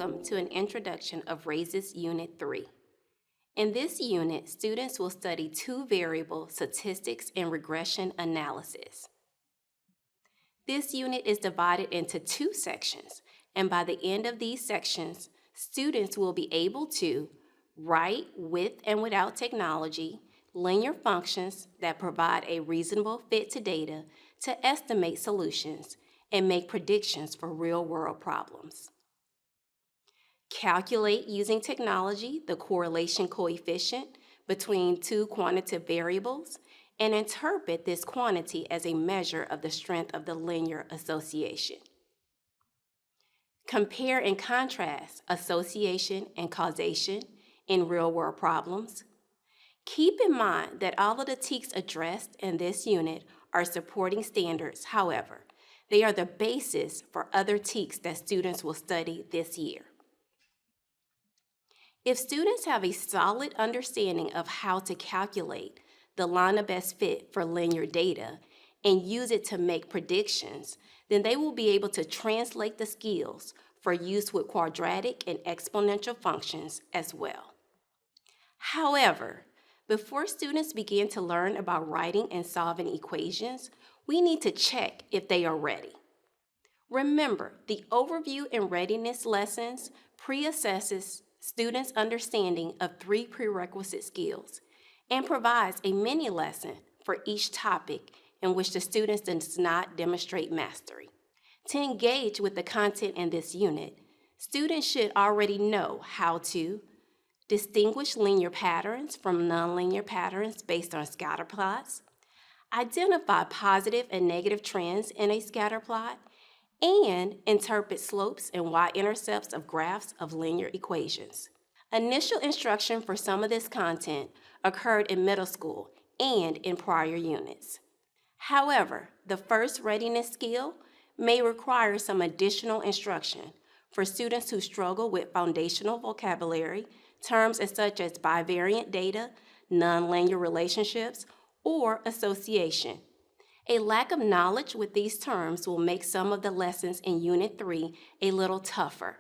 welcome to an introduction of RAISES Unit 3. In this unit, students will study two-variable statistics and regression analysis. This unit is divided into two sections, and by the end of these sections, students will be able to write with and without technology, linear functions that provide a reasonable fit to data to estimate solutions and make predictions for real-world problems. Calculate using technology the correlation coefficient between two quantitative variables and interpret this quantity as a measure of the strength of the linear association. Compare and contrast association and causation in real-world problems. Keep in mind that all of the TEKS addressed in this unit are supporting standards. However, they are the basis for other TEKS that students will study this year. If students have a solid understanding of how to calculate the line of best fit for linear data and use it to make predictions, then they will be able to translate the skills for use with quadratic and exponential functions as well. However, before students begin to learn about writing and solving equations, we need to check if they are ready. Remember, the overview and readiness lessons pre-assesses students' understanding of three prerequisite skills and provides a mini lesson for each topic in which the student does not demonstrate mastery. To engage with the content in this unit, students should already know how to distinguish linear patterns from nonlinear patterns based on scatter plots, identify positive and negative trends in a scatter plot, and interpret slopes and y-intercepts of graphs of linear equations. Initial instruction for some of this content occurred in middle school and in prior units. However, the first readiness skill may require some additional instruction for students who struggle with foundational vocabulary, terms such as bivariate data, nonlinear relationships, or association. A lack of knowledge with these terms will make some of the lessons in Unit 3 a little tougher.